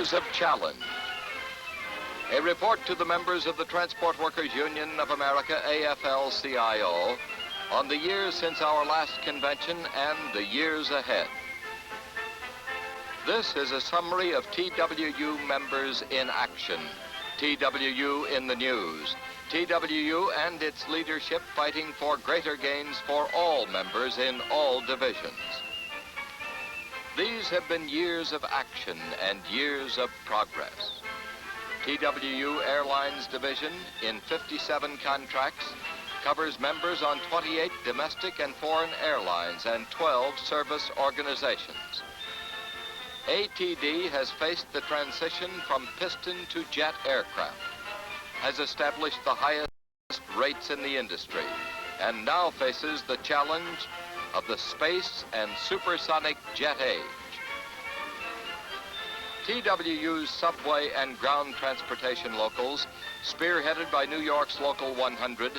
Years of Challenge. A report to the members of the Transport Workers Union of America, AFL-CIO, on the years since our last convention and the years ahead. This is a summary of TWU members in action, TWU in the news, TWU and its leadership fighting for greater gains for all members in all divisions. These have been years of action and years of progress. TWU Airlines Division, in 57 contracts, covers members on 28 domestic and foreign airlines and 12 service organizations. ATD has faced the transition from piston to jet aircraft, has established the highest rates in the industry, and now faces the challenge of the space and supersonic jet age. TWU's subway and ground transportation locals, spearheaded by New York's Local 100,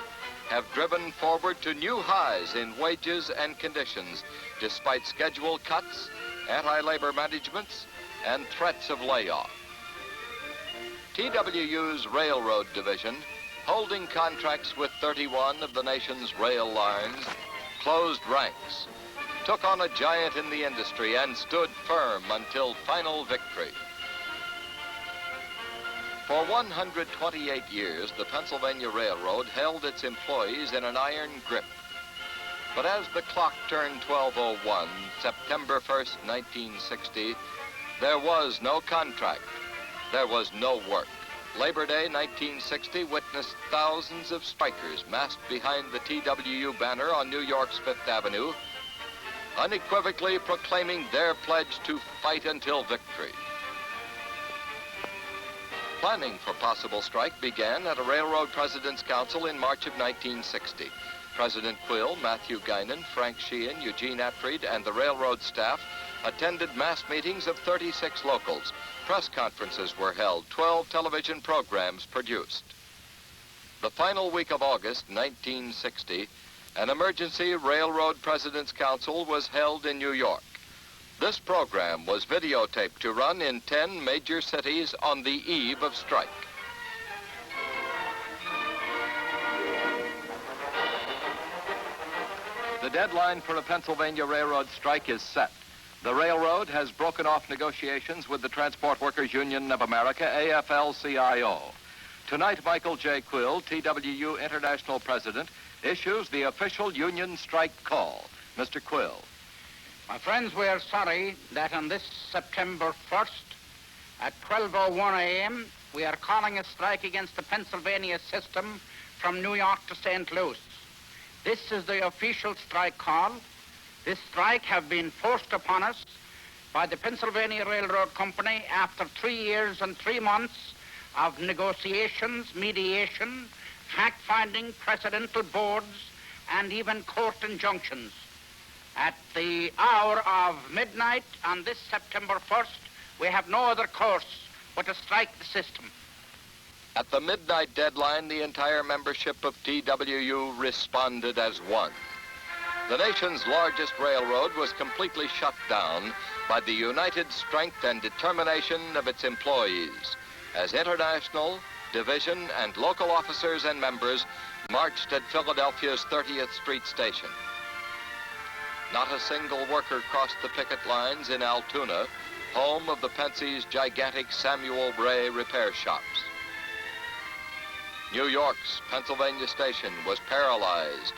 have driven forward to new highs in wages and conditions, despite schedule cuts, anti-labor managements, and threats of layoff. TWU's Railroad Division, holding contracts with 31 of the nation's rail lines, closed ranks, took on a giant in the industry, and stood firm until final victory. For 128 years, the Pennsylvania Railroad held its employees in an iron grip. But as the clock turned 12:01, September 1st, 1960, there was no contract. There was no work. Labor Day 1960 witnessed thousands of strikers massed behind the TWU banner on New York's Fifth Avenue, unequivocally proclaiming their pledge to fight until victory. Planning for possible strike began at a Railroad President's Council in March of 1960. President Quill, Matthew Guinan, Frank Sheehan, Eugene Attreed, and the railroad staff attended mass meetings of 36 locals. Press conferences were held, 12 television programs produced. The final week of August 1960, an emergency Railroad President's Council was held in New York. This program was videotaped to run in 10 major cities on the eve of strike. The deadline for a Pennsylvania railroad strike is set. The railroad has broken off negotiations with the Transport Workers Union of America, AFL-CIO. Tonight, Michael J. Quill, TWU International President, issues the official union strike call. Mr. Quill. My friends, we are sorry that on this September 1st at 12:01 a.m., we are calling a strike against the Pennsylvania system from New York to St. Louis. This is the official strike call. This strike has been forced upon us by the Pennsylvania Railroad Company after 3 years and 3 months of negotiations, mediation, fact-finding, precedental boards, and even court injunctions. At the hour of midnight on this September 1st, we have no other course but to strike the system. At the midnight deadline, the entire membership of TWU responded as one. The nation's largest railroad was completely shut down by the united strength and determination of its employees, as international, division, and local officers and members marched at Philadelphia's 30th Street station. Not a single worker crossed the picket lines in Altoona, home of the Pensie's gigantic Samuel Ray repair shops. New York's Pennsylvania station was paralyzed.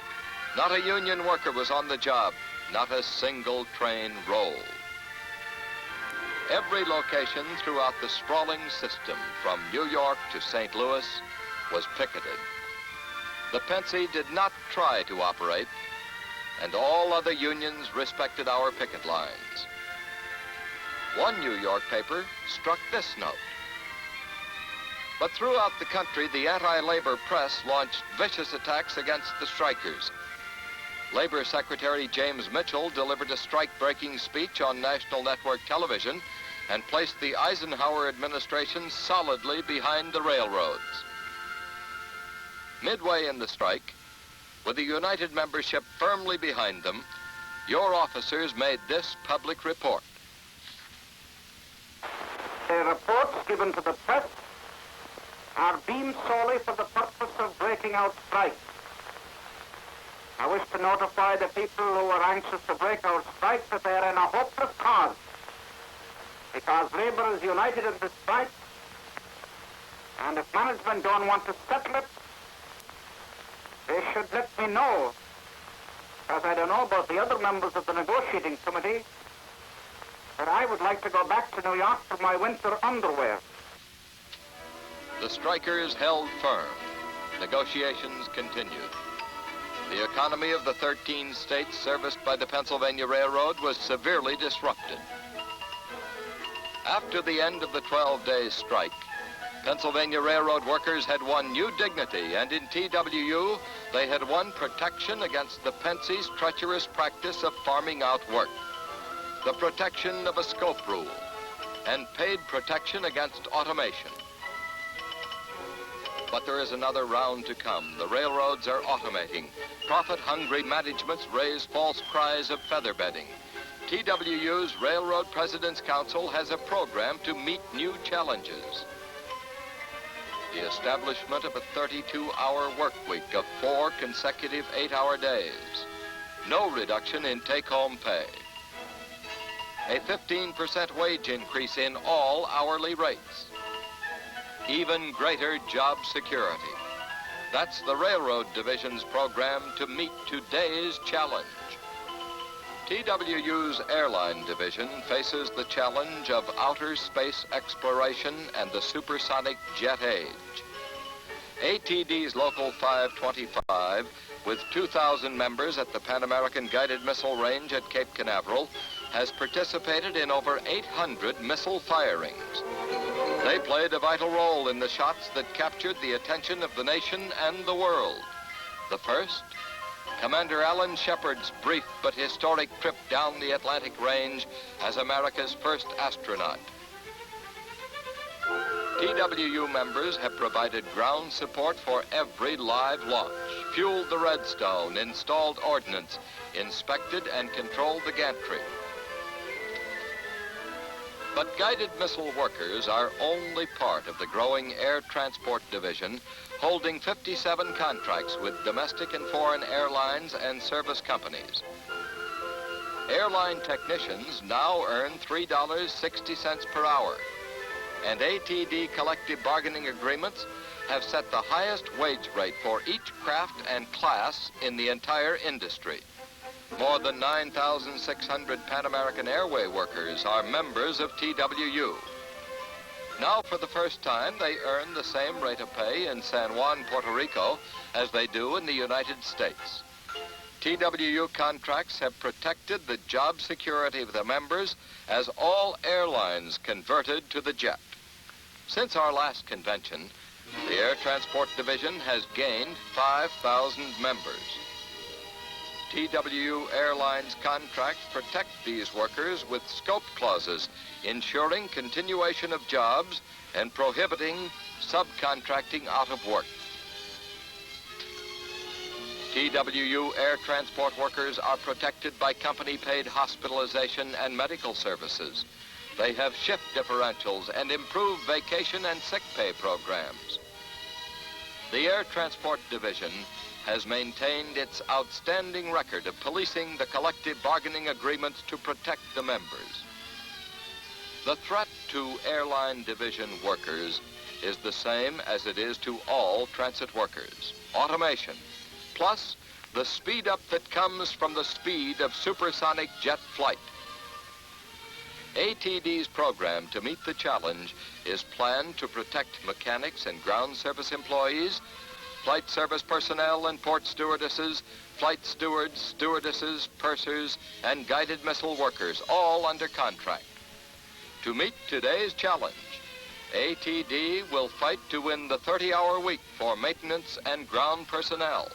Not a union worker was on the job. Not a single train rolled. Every location throughout the sprawling system from New York to St. Louis was picketed. The Pensie did not try to operate, and all other unions respected our picket lines. One New York paper struck this note. But throughout the country, the anti-labor press launched vicious attacks against the strikers. Labor Secretary James Mitchell delivered a strike-breaking speech on national network television and placed the Eisenhower administration solidly behind the railroads. Midway in the strike, with the united membership firmly behind them, your officers made this public report. The reports given to the press are beamed solely for the purpose of breaking out strikes. I wish to notify the people who are anxious to break out strikes that they are in a hopeless cause, because labor is united in this strike, and if management don't want to settle it, they should let me know, because I don't know about the other members of the negotiating committee, that I would like to go back to New York for my winter underwear. The strikers held firm. Negotiations continued. The economy of the 13 states serviced by the Pennsylvania Railroad was severely disrupted. After the end of the 12-day strike, Pennsylvania Railroad workers had won new dignity, and in TWU, they had won protection against the Pensie's treacherous practice of farming out work, the protection of a scope rule, and paid protection against automation. But there is another round to come. The railroads are automating. Profit-hungry managements raise false cries of featherbedding. TWU's Railroad President's Council has a program to meet new challenges. The establishment of a 32-hour work week of 4 consecutive 8-hour days. No reduction in take-home pay. A 15% wage increase in all hourly rates. Even greater job security. That's the Railroad Division's program to meet today's challenge. TWU's Airline Division faces the challenge of outer space exploration and the supersonic jet age. ATD's Local 525, with 2,000 members at the Pan American Guided Missile Range at Cape Canaveral, has participated in over 800 missile firings. They played a vital role in the shots that captured the attention of the nation and the world. The first, Commander Alan Shepard's brief but historic trip down the Atlantic Range as America's first astronaut. TWU members have provided ground support for every live launch, fueled the Redstone, installed ordnance, inspected and controlled the gantry. But guided missile workers are only part of the growing Air Transport Division, holding 57 contracts with domestic and foreign airlines and service companies. Airline technicians now earn $3.60 per hour, and ATD collective bargaining agreements have set the highest wage rate for each craft and class in the entire industry. More than 9,600 Pan American Airway workers are members of TWU. Now, for the first time, they earn the same rate of pay in San Juan, Puerto Rico, as they do in the United States. TWU contracts have protected the job security of the members as all airlines converted to the jet. Since our last convention, the Air Transport Division has gained 5,000 members. TWU Airlines contracts protect these workers with scope clauses, ensuring continuation of jobs and prohibiting subcontracting out of work. TWU air transport workers are protected by company-paid hospitalization and medical services. They have shift differentials and improved vacation and sick pay programs. The Air Transport Division has maintained its outstanding record of policing the collective bargaining agreements to protect the members. The threat to airline division workers is the same as it is to all transit workers: automation, plus the speed up that comes from the speed of supersonic jet flight. ATD's program to meet the challenge is planned to protect mechanics and ground service employees, flight service personnel and port stewardesses, flight stewards, stewardesses, pursers, and guided missile workers, all under contract. To meet today's challenge, ATD will fight to win the 30-hour week for maintenance and ground personnel,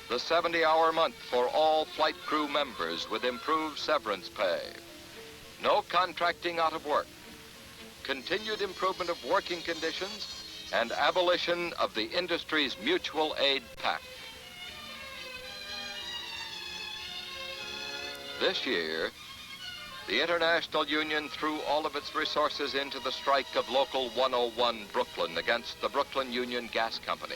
the 70-hour month for all flight crew members with improved severance pay, no contracting out of work, continued improvement of working conditions, and abolition of the industry's mutual aid pact. This year, The International Union threw all of its resources into the strike of Local 101 Brooklyn against the Brooklyn Union Gas Company.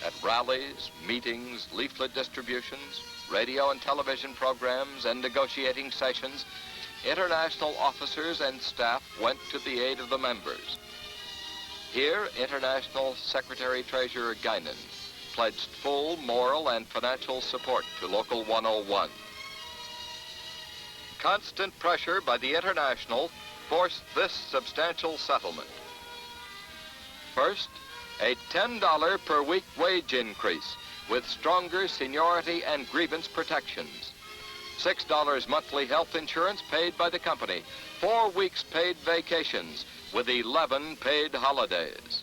At rallies, meetings, leaflet distributions, radio and television programs, and negotiating sessions, international officers and staff went to the aid of the members. Here, International Secretary-Treasurer Guinan pledged full moral and financial support to Local 101. Constant pressure by the International forced this substantial settlement. First, a $10 per week wage increase with stronger seniority and grievance protections. $6 monthly health insurance paid by the company. 4 weeks paid vacations with 11 paid holidays.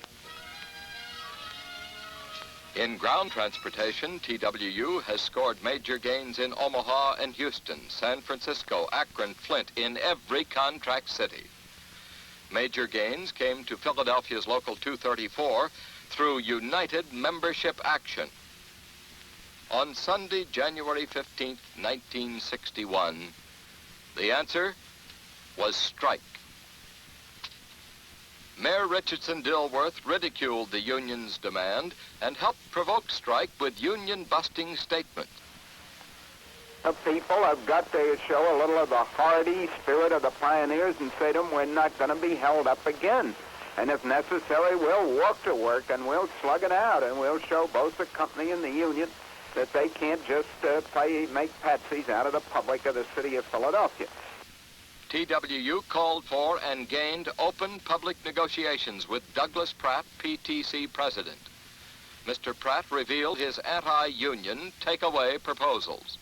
In ground transportation, TWU has scored major gains in Omaha and Houston, San Francisco, Akron, Flint, in every contract city. Major gains came to Philadelphia's Local 234 through united membership action. On Sunday, January 15th, 1961, the answer was strike. Mayor Richardson Dilworth ridiculed the union's demand and helped provoke strike with union-busting statements. The people have got to show a little of the hardy spirit of the pioneers and say to them, we're not going to be held up again. And if necessary, we'll walk to work and we'll slug it out, and we'll show both the company and the union that they can't just make patsies out of the public of the city of Philadelphia. TWU called for and gained open public negotiations with Douglas Pratt, PTC president. Mr. Pratt revealed his anti-union takeaway proposals.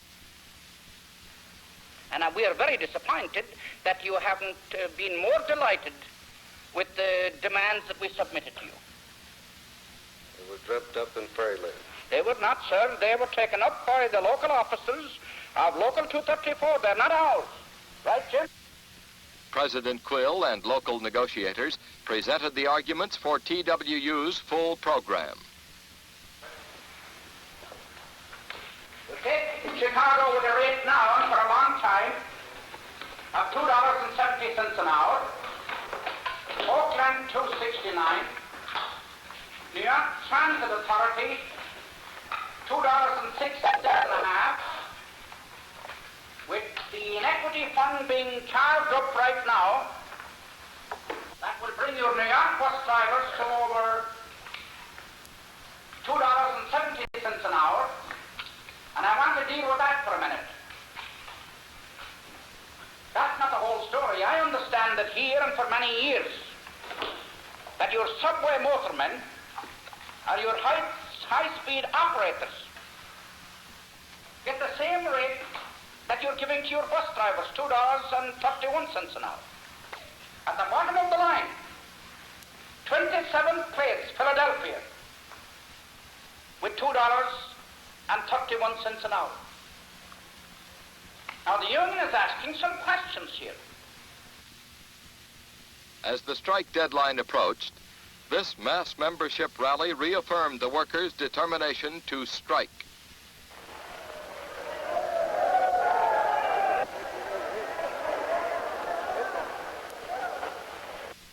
And we are very disappointed that you haven't been more delighted with the demands that we submitted to you. They were dreamt up in fairyland. They were not, sir. They were taken up by the local officers of Local 234. They're not ours. Right, Jim? President Quill and local negotiators presented the arguments for TWU's full program. We take Chicago with a rate now for a long time of $2.70 an hour, Oakland $2.69, New York Transit Authority $2.06.5, with the inequity fund being charged up right now. That will bring your New York bus drivers to over $2.70 an hour, and I want to deal with that for a minute. That's not the whole story. I understand that here and for many years that your subway motormen are your high-speed operators get the same rate that you're giving to your bus drivers, $2.31 an hour. At the bottom of the line, 27 plates, Philadelphia, with $2.31 an hour. Now, the union is asking some questions here. As the strike deadline approached, this mass membership rally reaffirmed the workers' determination to strike.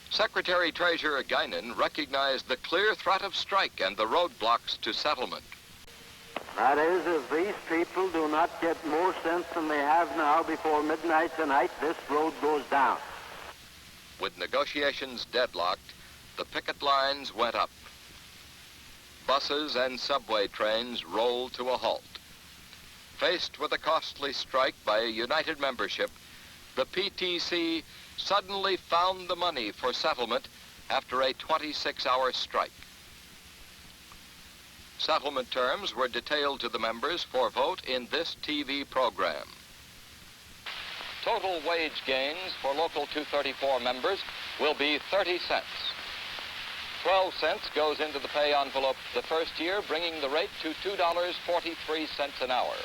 Secretary-Treasurer Guinan recognized the clear threat of strike and the roadblocks to settlement. That is, if these people do not get more sense than they have now before midnight tonight, this road goes down. With negotiations deadlocked, the picket lines went up. Buses and subway trains rolled to a halt. Faced with a costly strike by a united membership, the PTC suddenly found the money for settlement after a 26-hour strike. Settlement terms were detailed to the members for vote in this TV program. Total wage gains for Local 234 members will be 30 cents. 12 cents goes into the pay envelope the first year, bringing the rate to $2.43 an hour.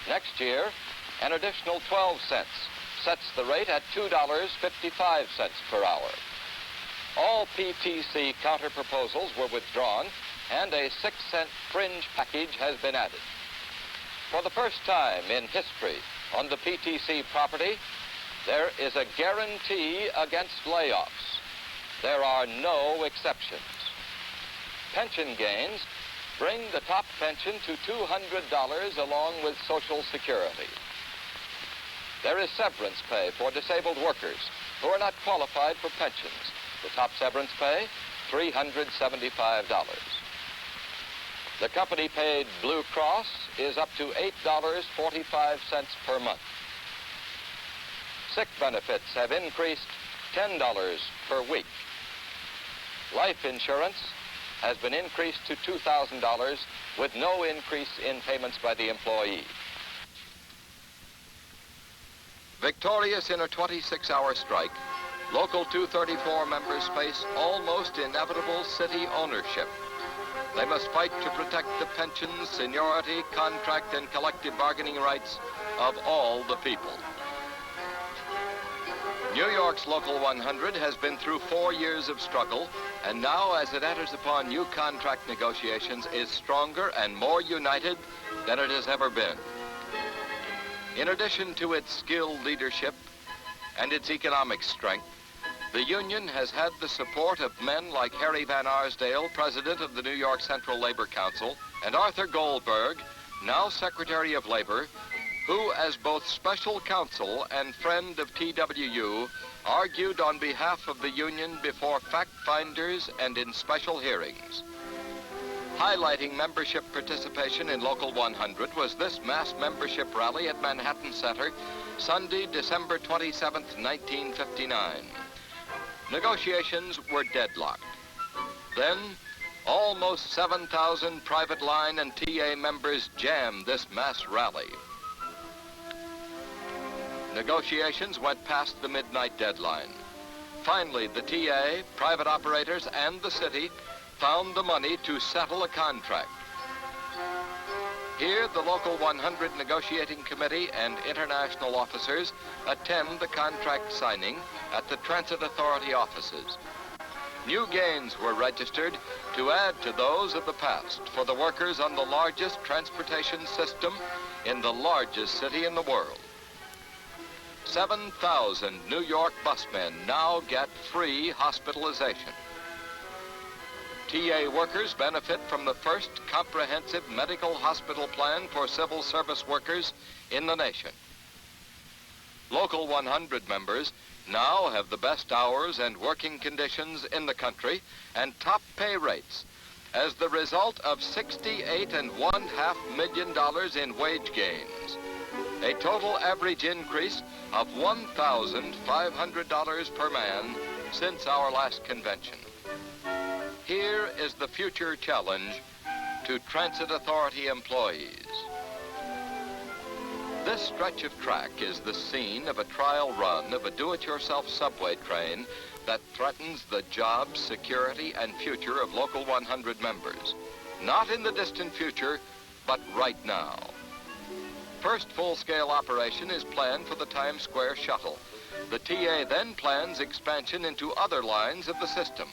Next year, an additional 12 cents sets the rate at $2.55 per hour. All PTC counter-proposals were withdrawn, and a 6-cent fringe package has been added. For the first time in history on the PTC property, There is a guarantee against layoffs. There are no exceptions. Pension gains bring the top pension to $200 along with Social Security. There is severance pay for disabled workers who are not qualified for pensions. The top severance pay, $375. The company-paid Blue Cross is up to $8.45 per month. Sick benefits have increased $10 per week. Life insurance has been increased to $2,000 with no increase in payments by the employee. Victorious in a 26-hour strike, Local 234 members face almost inevitable city ownership. They must fight to protect the pensions, seniority, contract, and collective bargaining rights of all the people. New York's Local 100 has been through 4 years of struggle, and now, as it enters upon new contract negotiations, is stronger and more united than it has ever been. In addition to its skilled leadership and its economic strength, the union has had the support of men like Harry Van Arsdale, president of the New York Central Labor Council, and Arthur Goldberg, now Secretary of Labor, who, as both special counsel and friend of TWU, argued on behalf of the union before fact-finders and in special hearings. Highlighting membership participation in Local 100 was this mass membership rally at Manhattan Center, Sunday, December 27, 1959. Negotiations were deadlocked. Then, almost 7,000 private line and TA members jammed this mass rally. Negotiations went past the midnight deadline. Finally, the TA, private operators, and the city found the money to settle a contract. Here, the Local 100 Negotiating Committee and international officers attend the contract signing at the Transit Authority offices. New gains were registered to add to those of the past for the workers on the largest transportation system in the largest city in the world. 7,000 New York busmen now get free hospitalization. TA workers benefit from the first comprehensive medical hospital plan for civil service workers in the nation. Local 100 members now have the best hours and working conditions in the country and top pay rates as the result of $68.5 million in wage gains, a total average increase of $1,500 per man since our last convention. Here is the future challenge to Transit Authority employees. This stretch of track is the scene of a trial run of a do-it-yourself subway train that threatens the jobs, security, and future of Local 100 members. Not in the distant future, but right now. First full-scale operation is planned for the Times Square shuttle. The TA then plans expansion into other lines of the system.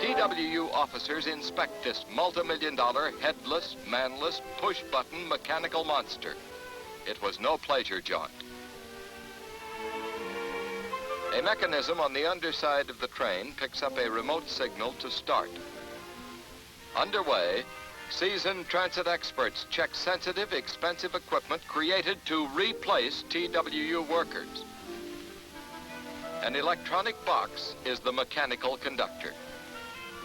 TWU officers inspect this multi-million-dollar, headless, manless, push-button mechanical monster. It was no pleasure jaunt. A mechanism on the underside of the train picks up a remote signal to start. Underway, seasoned transit experts check sensitive, expensive equipment created to replace TWU workers. An electronic box is the mechanical conductor.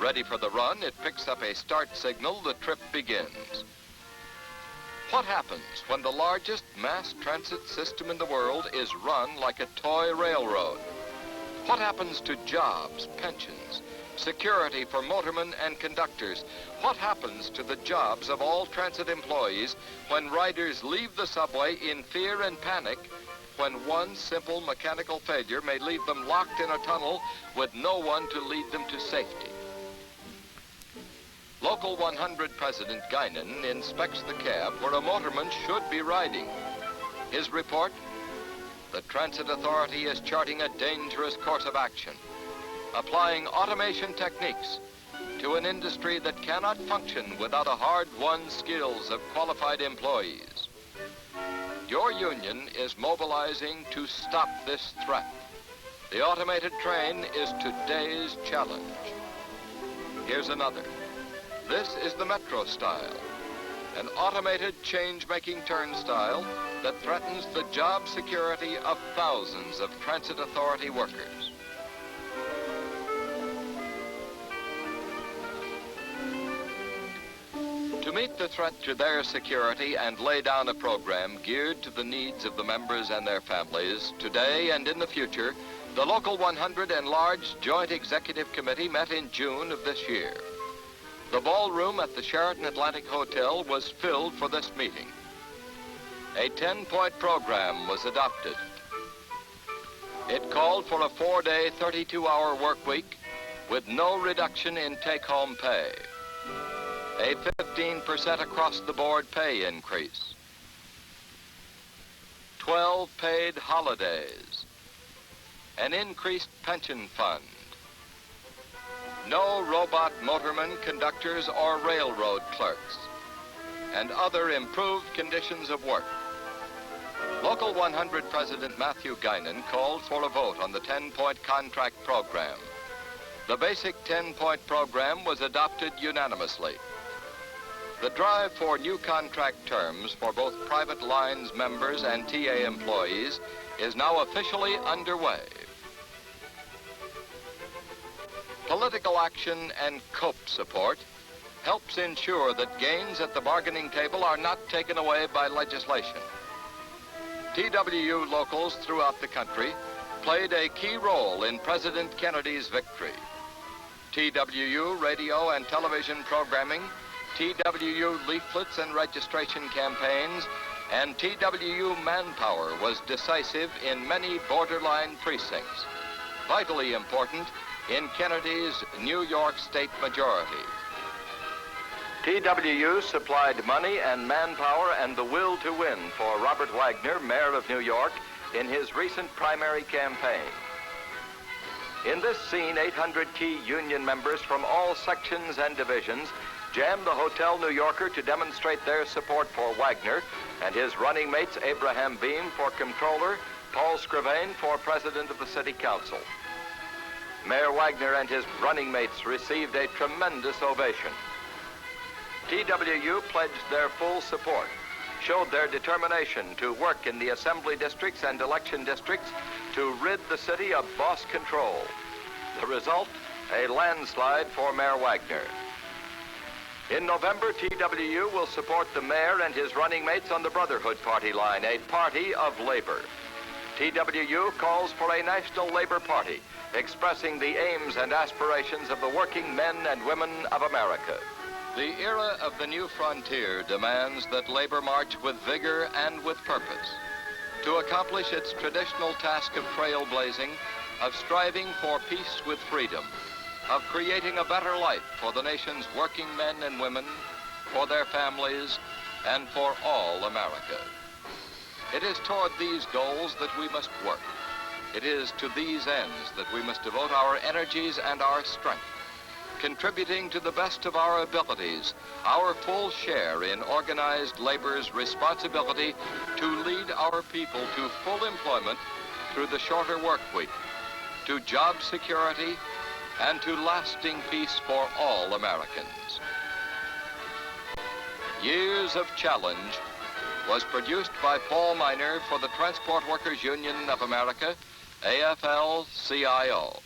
Ready for the run, it picks up a start signal, the trip begins. What happens when the largest mass transit system in the world is run like a toy railroad? What happens to jobs, pensions, security for motormen and conductors? What happens to the jobs of all transit employees when riders leave the subway in fear and panic when one simple mechanical failure may leave them locked in a tunnel with no one to lead them to safety? Local 100 President Guinan inspects the cab where a motorman should be riding. His report: the Transit Authority is charting a dangerous course of action, applying automation techniques to an industry that cannot function without the hard-won skills of qualified employees. Your union is mobilizing to stop this threat. The automated train is today's challenge. Here's another. This is the metro style, an automated change-making turnstile that threatens the job security of thousands of transit authority workers. To meet the threat to their security and lay down a program geared to the needs of the members and their families, today and in the future, the Local 100 Enlarged Joint Executive Committee met in June of this year. The ballroom at the Sheraton Atlantic Hotel was filled for this meeting. A 10-point program was adopted. It called for a 4-day, 32-hour work week with no reduction in take-home pay, a 15% across-the-board pay increase, 12 paid holidays, an increased pension fund, no robot motormen, conductors, or railroad clerks, and other improved conditions of work. Local 100 President Matthew Guinan called for a vote on the 10-point contract program. The basic 10-point program was adopted unanimously. The drive for new contract terms for both private lines members and TA employees is now officially underway. Political action and COPE support helps ensure that gains at the bargaining table are not taken away by legislation. TWU locals throughout the country played a key role in President Kennedy's victory. TWU radio and television programming, TWU leaflets and registration campaigns, and TWU manpower was decisive in many borderline precincts, vitally important in Kennedy's New York State majority. TWU supplied money and manpower and the will to win for Robert Wagner, mayor of New York, in his recent primary campaign. In this scene, 800 key union members from all sections and divisions jammed the Hotel New Yorker to demonstrate their support for Wagner and his running mates Abraham Beam for comptroller, Paul Scrivain for president of the city council. Mayor Wagner and his running mates received a tremendous ovation. TWU pledged their full support, showed their determination to work in the assembly districts and election districts to rid the city of boss control. The result, a landslide for Mayor Wagner. In November, TWU will support the mayor and his running mates on the Brotherhood Party line, a party of labor. TWU calls for a national labor party, expressing the aims and aspirations of the working men and women of America. The era of the new frontier demands that labor march with vigor and with purpose to accomplish its traditional task of trailblazing, of striving for peace with freedom, of creating a better life for the nation's working men and women, for their families, and for all America. It is toward these goals that we must work. It is to these ends that we must devote our energies and our strength, contributing to the best of our abilities, our full share in organized labor's responsibility to lead our people to full employment through the shorter work week, to job security, and to lasting peace for all Americans. Years of Challenge was produced by Paul Miner for the Transport Workers Union of America, AFL-CIO.